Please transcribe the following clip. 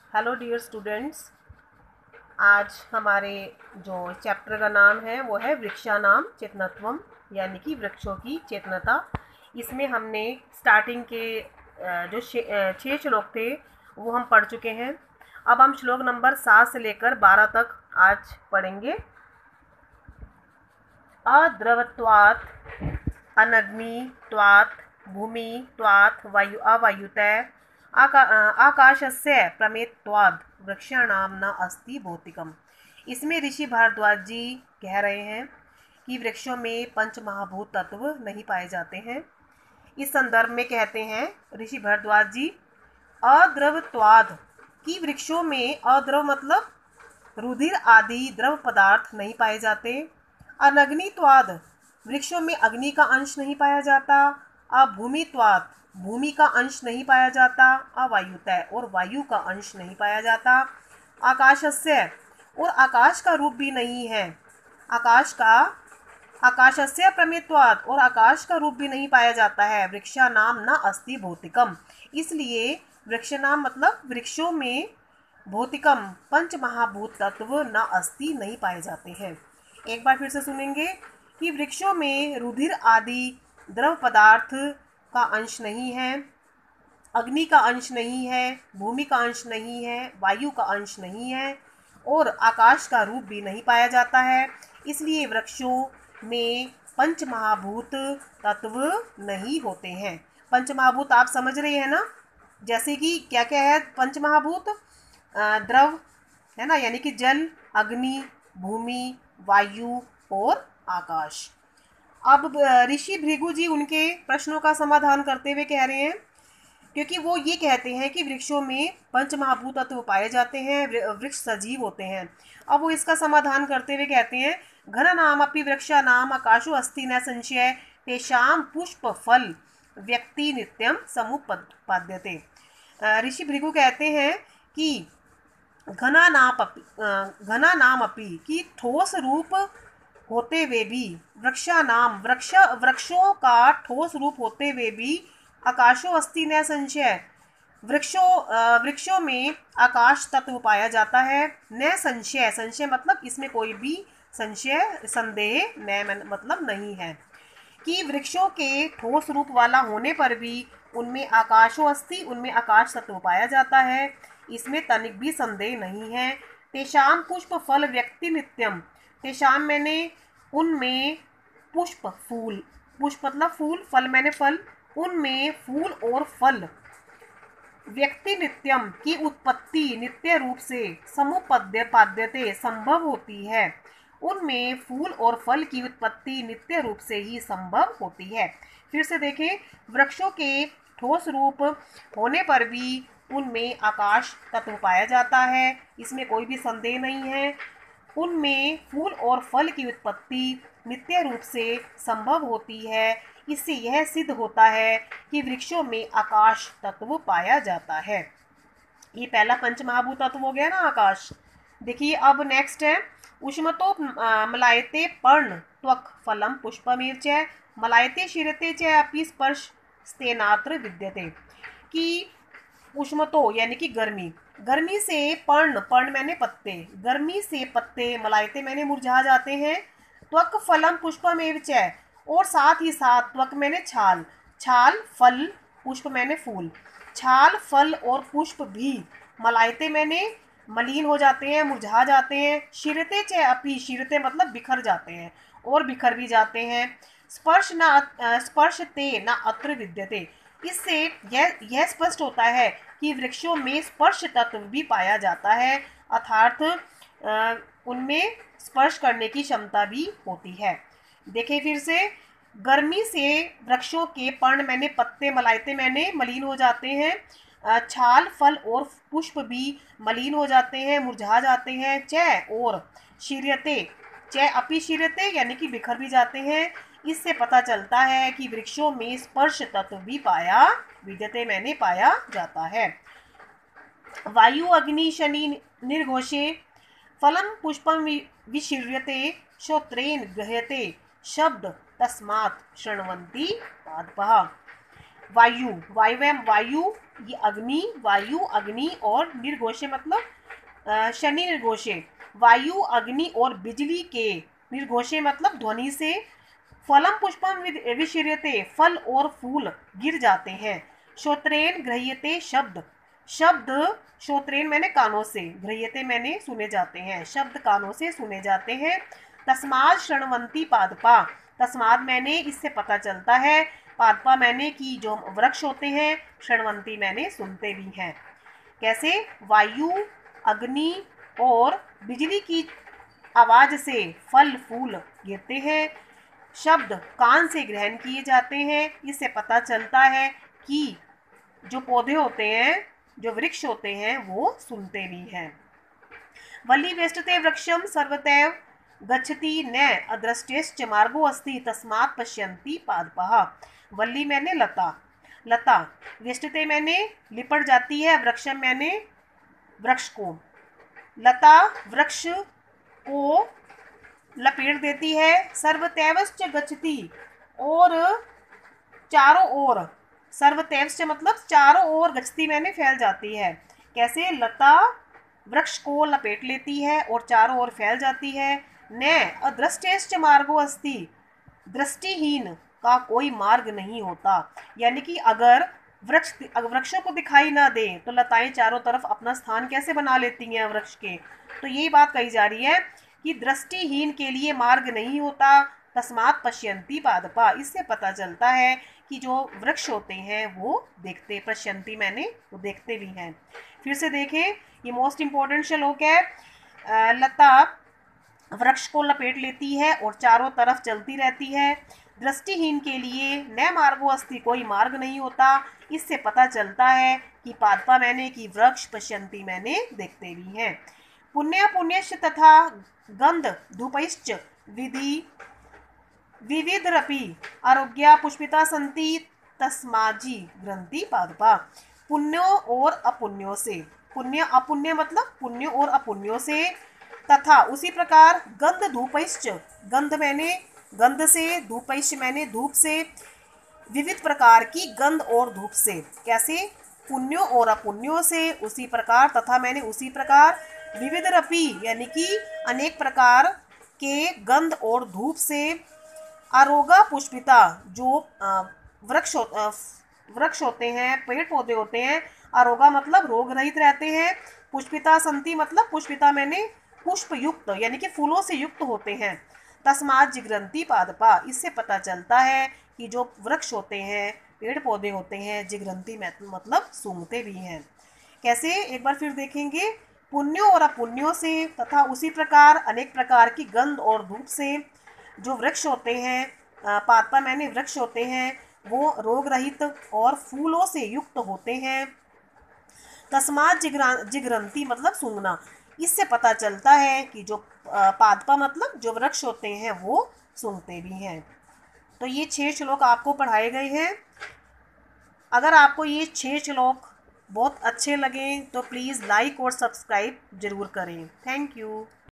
Hello dear students. आज हमारे जो चैप्टर का नाम है वो है वृक्षानाम चेतनत्वम, यानी कि वृक्षों की चेतनता। इसमें हमने स्टार्टिंग के जो 6 श्लोक थे वो हम पढ़ चुके हैं। अब हम श्लोक नंबर 7 से लेकर 12 तक आज पढ़ेंगे। अद्रवत्वात् अनग्नित्वात् भूमित्वात् वायु अवायुतः आकाशस्य प्रमेयत्वाद् वृक्षाणाम न अस्ति भौतिकम। इसमें ऋषि भारद्वाज जी कह रहे हैं कि वृक्षों में पंच महाभूत तत्व नहीं पाए जाते हैं। इस संदर्भ में कहते हैं ऋषि भारद्वाज जी, अद्रवत्वाद कि वृक्षों में अद्रव मतलब रुधिर आदि द्रव पदार्थ नहीं पाए जाते। अनग्नित्वाद वृक्षों में अग्नि का अंश नहीं पाया जाता। अभूमित्वाद भूमि का अंश नहीं पाया जाता। अवायुतः और वायु का अंश नहीं पाया जाता। आकाशस्य और आकाश का रूप भी नहीं है। आकाशस्य प्रमेयत्वाद और आकाश का रूप भी नहीं पाया जाता है। वृक्षा नाम न अस्ति भौतिकम, इसलिए वृक्ष नाम मतलब वृक्षों में भौतिकम पंच महाभूत तत्व न अस्ति नहीं पाए जाते हैं। एक बार फिर से सुनेंगे कि वृक्षों में रुधिर आदि द्रव पदार्थ का अंश नहीं है, अग्नि का अंश नहीं है, भूमि का अंश नहीं है, वायु का अंश नहीं है और आकाश का रूप भी नहीं पाया जाता है। इसलिए वृक्षों में पंच महाभूत तत्व नहीं होते हैं। पंच महाभूत आप समझ रहे हैं ना, जैसे कि क्या क्या है पंच महाभूत? द्रव है ना, यानी कि जल, अग्नि, भूमि, वायु और आकाश। अब ऋषि भृगु जी उनके प्रश्नों का समाधान करते हुए कह रहे हैं, क्योंकि वो ये कहते हैं कि वृक्षों में पंच महाभूत तत्व पाए जाते हैं, वृक्ष सजीव होते हैं। अब वो इसका समाधान करते हुए कहते हैं, घन नाम अपि वृक्षा नाम आकाशो अस्ति न संशय तेषाम पुष्प फल व्यक्ति नित्यम समुपपाद्यते। ऋषि भृगु कहते हैं कि घना नाम अपि कि ठोस रूप होते हुए भी, वृक्षों का ठोस रूप होते हुए भी आकाशो अस्ति न संशय वृक्षों में आकाश तत्व पाया जाता है। न संशय, संशय मतलब इसमें कोई भी संदेह न मतलब नहीं है कि वृक्षों के ठोस रूप वाला होने पर भी उनमें आकाशो अस्ति, उनमें आकाश तत्व पाया जाता है, इसमें तनिक भी संदेह नहीं है। तेषाम पुष्प फल व्यक्ति नित्यम, तेषाम मैंने उनमें पुष्प फूल, पुष्प मतलब फूल, फल मैंने फल, उनमें फूल और फल व्यक्ति नित्यम की उत्पत्ति नित्य रूप से समुपपाद्यते संभव होती है। उनमें फूल और फल की उत्पत्ति नित्य रूप से ही संभव होती है। फिर से देखें, वृक्षों के ठोस रूप होने पर भी उनमें आकाश तत्व पाया जाता है, इसमें कोई भी संदेह नहीं है। उनमें फूल और फल की उत्पत्ति नित्य रूप से संभव होती है। इससे यह सिद्ध होता है कि वृक्षों में आकाश तत्व पाया जाता है। ये पहला पंच महाभूत तत्व हो गया ना, आकाश। देखिए अब नेक्स्ट है, उष्मतो मलायते पर्ण त्वक फलम पुष्पमेव च मलायते शिरते च अपि स्पर्श स्तेनात्र विद्यते। कि उष्मतो यानी कि गर्मी, गर्मी से पर्ण मैंने पत्ते, गर्मी से पत्ते, मलायते मैंने मुरझा जाते हैं। त्वक फलम पुष्पमेव च और साथ ही साथ त्वक मैंने छाल, छाल फल, पुष्प मैंने फूल, छाल फल और पुष्प भी मलायते मैंने मलिन हो जाते हैं, मुरझा जाते हैं। शिरते च अपि, शिरते मतलब बिखर जाते हैं और बिखर भी जाते हैं। स्पर्शते न अत्र विद्यते, इससे यह स्पष्ट होता है कि वृक्षों में स्पर्श तत्व भी पाया जाता है, अर्थात उनमें स्पर्श करने की क्षमता भी होती है। देखें फिर से, गर्मी से वृक्षों के पर्ण मैंने पत्ते, मलायते मैंने मलिन हो जाते हैं, छाल फल और पुष्प भी मलिन हो जाते हैं, मुरझा जाते हैं। च और शीर्यते, च अपि शीर्यते यानी कि बिखर भी जाते हैं। इससे पता चलता है कि वृक्षों में स्पर्श तत्व भी पाया विद्यते मैंने पाया जाता है। वायु अग्नि शनि निर्घोषे फलम पुष्पम विशीर्यते श्रोत्रेण गृह्यते शब्द तस्मात् शृण्वन्ति पादपः। वायु, वायु ये अग्नि, वायु अग्नि, और निर्घोषे मतलब शनि निर्घोषे, वायु अग्नि और बिजली के निर्घोषे मतलब ध्वनि से। फलम पुष्पम विशीर्यते, फल और फूल गिर जाते हैं। श्रोत्रेण गृह्यते शब्द, शब्द श्रोत्रेण मैंने कानों से, गृह्यते मैंने सुने जाते हैं, शब्द कानों से सुने जाते हैं। तस्मात् शृण्वन्ति पादपा, तस्मात् मैंने इससे पता चलता है, पादपा मैंने कि जो वृक्ष होते हैं, शृण्वन्ति मैंने सुनते भी हैं। कैसे? वायु अग्नि और बिजली की आवाज से फल फूल गिरते हैं, शब्द कान से ग्रहण किए जाते हैं। इससे पता चलता है कि जो पौधे होते हैं, जो वृक्ष होते हैं, वो सुनते भी हैं। वल्ली वेष्टते वृक्षम सर्वतैव गच्छति न अदृष्टेश्च मार्गो अस्ति तस्मात् पश्यन्ति पादपः। वल्ली मैंने लता, लता वेष्टते मैंने लिपट जाती है, वृक्षम मैंने वृक्ष को, लता वृक्ष को लपेट देती है, सर्वतैवश्च गच्छति और चारों ओर, सर्वतैवश्च मतलब चारों ओर, गच्छति मैंने फैल जाती है। कैसे? लता वृक्ष को लपेट लेती है और चारों ओर फैल जाती है। न अदृष्टेश्च मार्गो अस्ति, दृष्टिहीन का कोई मार्ग नहीं होता, यानी कि अगर वृक्षों को दिखाई ना दे तो लताएं चारों तरफ अपना स्थान कैसे बना लेती हैं वृक्ष के। तो यही बात कही जा रही है कि दृष्टिहीन के लिए मार्ग नहीं होता। तस्मात् पश्यन्ति पादपा, इससे पता चलता है कि जो वृक्ष होते हैं वो देखते, पश्यन्ति मैंने वो देखते भी हैं। फिर से देखें, ये मोस्ट इम्पोर्टेंट श्लोक है। लता वृक्ष को लपेट लेती है और चारों तरफ चलती रहती है, दृष्टिहीन के लिए न मार्गो अस्ति, कोई मार्ग नहीं होता। इससे पता चलता है कि पादपा मैंने कि वृक्ष, पश्यन्ति मैंने देखते भी हैं। पुण्य पुण्यश्च तथा गंध धूपैश्च विविधरपि आरोग्या पुष्पिता सन्ति तस्माजी ग्रंथि पादपा। पुण्यों और अपुण्यों से, पुण्य अपुण्य मतलब पुण्यों और अपुण्यों से, तथा उसी प्रकार गंध धूपैश्च, गंध मैंने गंध से, धूपैश्च मैंने धूप से, विविध प्रकार की गंध और धूप से। कैसे? पुण्यों और अपुण्यों से, उसी प्रकार, तथा मैंने उसी प्रकार, विविधरपि यानी कि अनेक प्रकार के गंध और धूप से, आरोगा पुष्पिता जो वृक्ष होते हैं, पेड़ पौधे होते हैं, आरोगा मतलब रोग रहित रहते हैं, पुष्पिता संति मतलब पुष्पिता मैंने पुष्प युक्त यानी कि फूलों से युक्त होते हैं। तस्मात् जिग्रन्ति पादपा, इससे पता चलता है कि जो वृक्ष होते हैं, पेड़ पौधे होते हैं, जिग्रन्ति मतलब सूंघते भी हैं। कैसे? एक बार फिर देखेंगे, पुण्यों और अपुण्यों से, तथा उसी प्रकार अनेक प्रकार की गंध और धूप से जो वृक्ष होते हैं, पादपा मैंने वृक्ष होते हैं, वो रोग रहित और फूलों से युक्त होते हैं। तस्मात् जिग्रन्ति मतलब सूंघना, इससे पता चलता है कि जो पादपा मतलब जो वृक्ष होते हैं वो सूंघते भी हैं। तो ये 6 श्लोक आपको पढ़ाए गए हैं। अगर आपको ये 6 श्लोक बहुत अच्छे लगें तो प्लीज़ लाइक और सब्सक्राइब ज़रूर करें। Thank you.